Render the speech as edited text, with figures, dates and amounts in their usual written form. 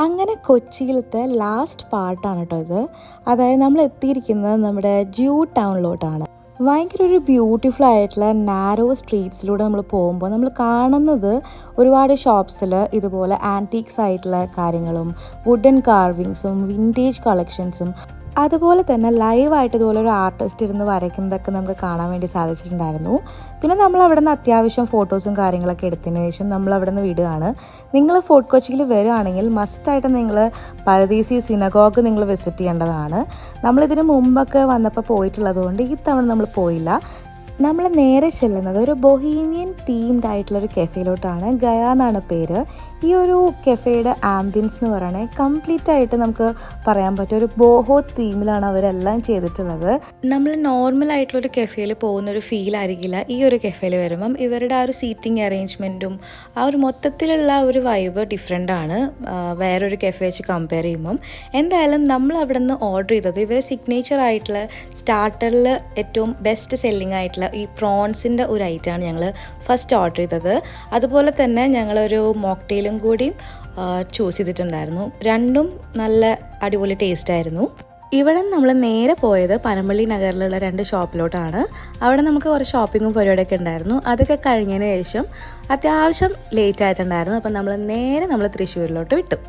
അങ്ങനെ കൊച്ചിയിലത്തെ ലാസ്റ്റ് പാർട്ടാണ് കേട്ടോ ഇത്. അതായത് നമ്മൾ എത്തിയിരിക്കുന്നത് നമ്മുടെ ജൂ ടൗണിലോട്ടാണ്. ഭയങ്കര ഒരു ബ്യൂട്ടിഫുൾ ആയിട്ടുള്ള നാരോ സ്ട്രീറ്റ്സിലൂടെ നമ്മൾ പോകുമ്പോൾ നമ്മൾ കാണുന്നത് ഒരുപാട് ഷോപ്സിൽ ഇതുപോലെ ആൻറ്റീക്സ് ആയിട്ടുള്ള കാര്യങ്ങളും വുഡൻ കാർവിങ്സും വിൻറ്റേജ് കളക്ഷൻസും അതുപോലെ തന്നെ ലൈവായിട്ട് ഇതുപോലെ ഒരു ആർട്ടിസ്റ്റ് ഇരുന്ന് വരയ്ക്കുന്നതൊക്കെ നമുക്ക് കാണാൻ വേണ്ടി സാധിച്ചിട്ടുണ്ടായിരുന്നു. പിന്നെ നമ്മൾ അവിടെ നിന്ന് അത്യാവശ്യം ഫോട്ടോസും കാര്യങ്ങളൊക്കെ എടുത്തതിന് ശേഷം നമ്മൾ അവിടെ നിന്ന് വിടുകയാണ്. നിങ്ങൾ ഫോർട്ട് കൊച്ചിയിൽ വരികയാണെങ്കിൽ മസ്റ്റായിട്ട് നിങ്ങൾ പരദീസി സിനഗോഗ് നിങ്ങൾ വിസിറ്റ് ചെയ്യേണ്ടതാണ്. നമ്മളിതിന് മുമ്പൊക്കെ വന്നപ്പോൾ പോയിട്ടുള്ളത് കൊണ്ട് ഈ തവണ നമ്മൾ പോയില്ല. നമ്മൾ നേരെ ചെല്ലുന്നത് ഒരു ബൊഹീമിയൻ തീംഡ് ആയിട്ടുള്ളൊരു കെഫേയിലോട്ടാണ്. ഗയ എന്നാണ് പേര്. ഈ ഒരു കെഫേയുടെ ആംബിയൻസ് എന്ന് പറയുന്നത് കംപ്ലീറ്റ് ആയിട്ട് നമുക്ക് പറയാൻ പറ്റും ഒരു ബോഹോ തീമിലാണ് അവരെല്ലാം ചെയ്തിട്ടുള്ളത്. നമ്മൾ നോർമൽ ആയിട്ടുള്ളൊരു കെഫേയിൽ പോകുന്നൊരു ഫീൽ ആയിരിക്കില്ല ഈ ഒരു കെഫേയിൽ വരുമ്പം. ഇവരുടെ ആ ഒരു സീറ്റിംഗ് അറേഞ്ച്മെൻറ്റും ആ ഒരു മൊത്തത്തിലുള്ള ഒരു വൈബ് ഡിഫറെൻ്റ് ആണ് വേറൊരു കെഫേ വെച്ച് കമ്പയർ ചെയ്യുമ്പം. എന്തായാലും നമ്മൾ അവിടെ നിന്ന് ഓർഡർ ചെയ്തത് ഇവർ സിഗ്നേച്ചർ ആയിട്ടുള്ള സ്റ്റാർട്ടറിൽ ഏറ്റവും ബെസ്റ്റ് സെല്ലിംഗ് ആയിട്ടുള്ള ഈ പ്രോൺസിൻ്റെ ഒരു ഐറ്റമാണ് ഞങ്ങൾ ഫസ്റ്റ് ഓർഡർ ചെയ്തത്. അതുപോലെ തന്നെ ഞങ്ങളൊരു മോക്ടെയിലും കൂടി ചൂസ് ചെയ്തിട്ടുണ്ടായിരുന്നു. രണ്ടും നല്ല അടിപൊളി ടേസ്റ്റ് ആയിരുന്നു. ഇവിടെ നമ്മൾ നേരെ പോയത് പനമ്പള്ളി നഗറിലുള്ള 2 ഷോപ്പിലോട്ടാണ്. അവിടെ നമുക്ക് കുറച്ച് ഷോപ്പിങ്ങും പരിപാടിയൊക്കെ ഉണ്ടായിരുന്നു. അതൊക്കെ കഴിഞ്ഞതിന് ശേഷം അത്യാവശ്യം ലേറ്റ് ആയിട്ടുണ്ടായിരുന്നു. അപ്പം നമ്മൾ നേരെ തൃശ്ശൂരിലോട്ട് വിട്ടു.